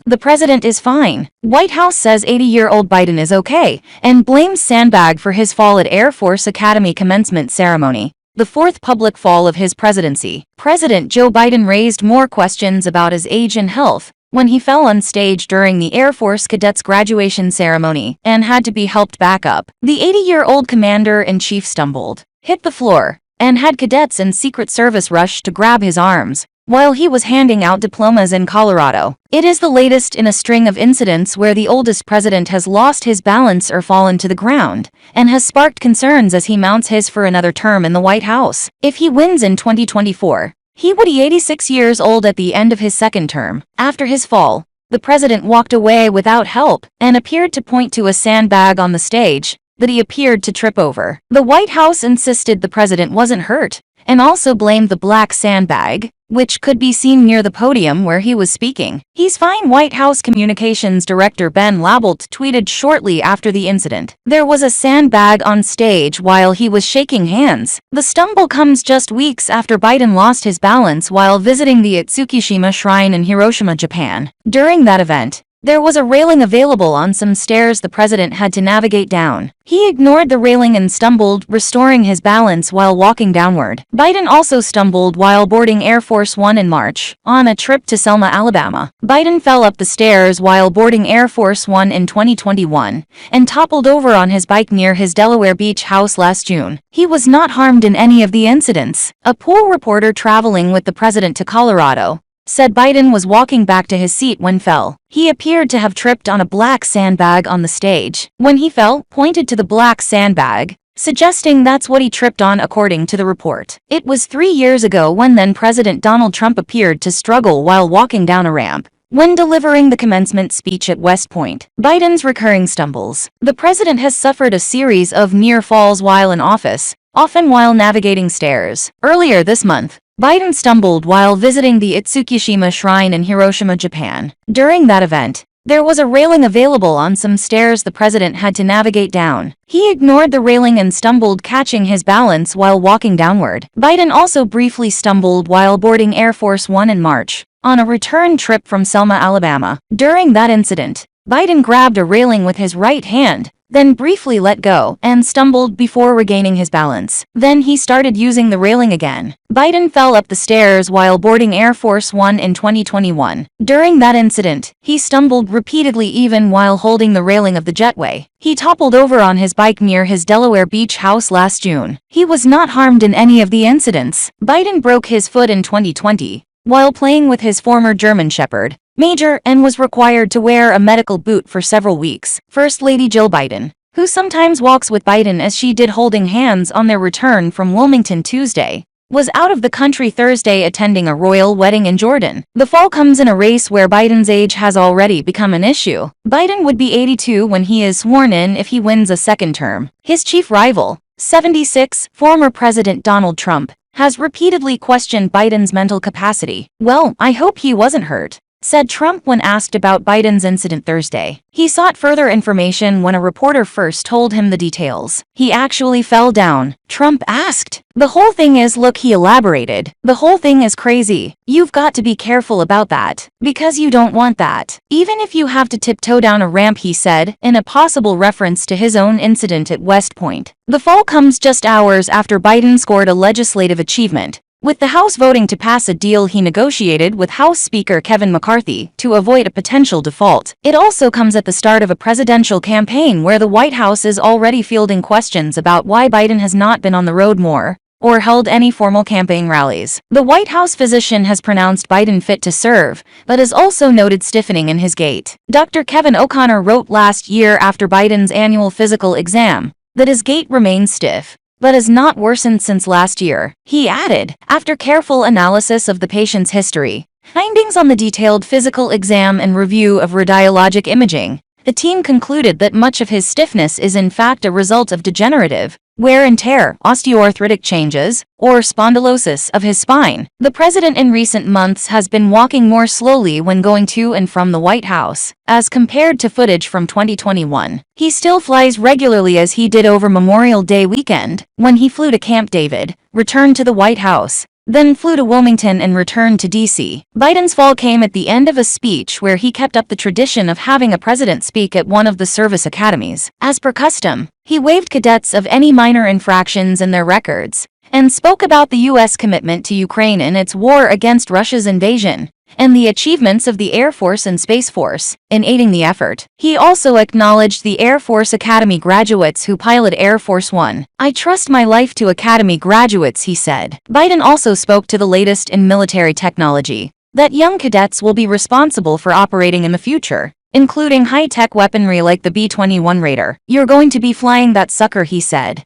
The president is fine. White House says 80-year-old Biden is okay, and blames sandbag for his fall at Air Force Academy commencement ceremony, the fourth public fall of his presidency. President Joe Biden raised more questions about his age and health when he fell on stage during the Air Force cadets' graduation ceremony and had to be helped back up. The 80-year-old commander-in-chief stumbled, hit the floor, and had cadets and Secret Service rush to grab his arms while he was handing out diplomas in Colorado. It is the latest in a string of incidents where the oldest president has lost his balance or fallen to the ground, and has sparked concerns as he mounts his for another term in the White House. If he wins in 2024, he would be 86 years old at the end of his second term. After his fall, the president walked away without help and appeared to point to a sandbag on the stage that he appeared to trip over. The White House insisted the president wasn't hurt, and also blamed the black sandbag, which could be seen near the podium where he was speaking. "He's fine," White House Communications Director Ben Labelt tweeted shortly after the incident. There was a sandbag on stage while he was shaking hands. The stumble comes just weeks after Biden lost his balance while visiting the Itsukushima Shrine in Hiroshima, Japan. During that event, there was a railing available on some stairs the president had to navigate down. He ignored the railing and stumbled, restoring his balance while walking downward. Biden also stumbled while boarding Air Force One in March, on a trip to Selma, Alabama. Biden fell up the stairs while boarding Air Force One in 2021, and toppled over on his bike near his Delaware Beach house last June. He was not harmed in any of the incidents. A pool reporter traveling with the president to Colorado said Biden was walking back to his seat when fell. He appeared to have tripped on a black sandbag on the stage. When he fell, pointed to the black sandbag, suggesting that's what he tripped on according to the report. It was 3 years ago when then-President Donald Trump appeared to struggle while walking down a ramp when delivering the commencement speech at West Point. Biden's recurring stumbles. The president has suffered a series of near falls while in office, often while navigating stairs. Earlier this month, Biden stumbled while visiting the Itsukushima Shrine in Hiroshima, Japan. During that event, there was a railing available on some stairs the president had to navigate down. He ignored the railing and stumbled, catching his balance while walking downward. Biden also briefly stumbled while boarding Air Force One in March, on a return trip from Selma, Alabama. During that incident, Biden grabbed a railing with his right hand, then briefly let go and stumbled before regaining his balance. Then he started using the railing again. Biden fell up the stairs while boarding Air Force One in 2021. During that incident, he stumbled repeatedly even while holding the railing of the jetway. He toppled over on his bike near his Delaware Beach house last June. He was not harmed in any of the incidents. Biden broke his foot in 2020 while playing with his former German Shepherd, Major, and was required to wear a medical boot for several weeks. First Lady Jill Biden, who sometimes walks with Biden as she did holding hands on their return from Wilmington Tuesday, was out of the country Thursday attending a royal wedding in Jordan. The fall comes in a race where Biden's age has already become an issue. Biden would be 82 when he is sworn in if he wins a second term. His chief rival, 76, former President Donald Trump, has repeatedly questioned Biden's mental capacity. "Well, I hope he wasn't hurt," said Trump when asked about Biden's incident Thursday. He sought further information when a reporter first told him the details. "He actually fell down," Trump asked. "The whole thing is, look," he elaborated, "the whole thing is crazy. You've got to be careful about that, because you don't want that. Even if you have to tiptoe down a ramp," he said, in a possible reference to his own incident at West Point. The fall comes just hours after Biden scored a legislative achievement, with the House voting to pass a deal he negotiated with House Speaker Kevin McCarthy to avoid a potential default. It also comes at the start of a presidential campaign where the White House is already fielding questions about why Biden has not been on the road more or held any formal campaign rallies. The White House physician has pronounced Biden fit to serve, but has also noted stiffening in his gait. Dr. Kevin O'Connor wrote last year after Biden's annual physical exam that his gait remains stiff, but has not worsened since last year. He added, after careful analysis of the patient's history, findings on the detailed physical exam and review of radiologic imaging, the team concluded that much of his stiffness is in fact a result of degenerative wear and tear, osteoarthritic changes, or spondylosis of his spine. The president in recent months has been walking more slowly when going to and from the White House, as compared to footage from 2021. He still flies regularly as he did over Memorial Day weekend, when he flew to Camp David, returned to the White House, then flew to Wilmington and returned to D.C. Biden's fall came at the end of a speech where he kept up the tradition of having a president speak at one of the service academies. As per custom, he waived cadets of any minor infractions in their records and spoke about the U.S. commitment to Ukraine in its war against Russia's invasion and the achievements of the Air Force and Space Force in aiding the effort. He also acknowledged the Air Force Academy graduates who pilot Air Force One. "I trust my life to Academy graduates," he said. Biden also spoke to the latest in military technology, that young cadets will be responsible for operating in the future, including high-tech weaponry like the B-21 Raider. "You're going to be flying that sucker," he said.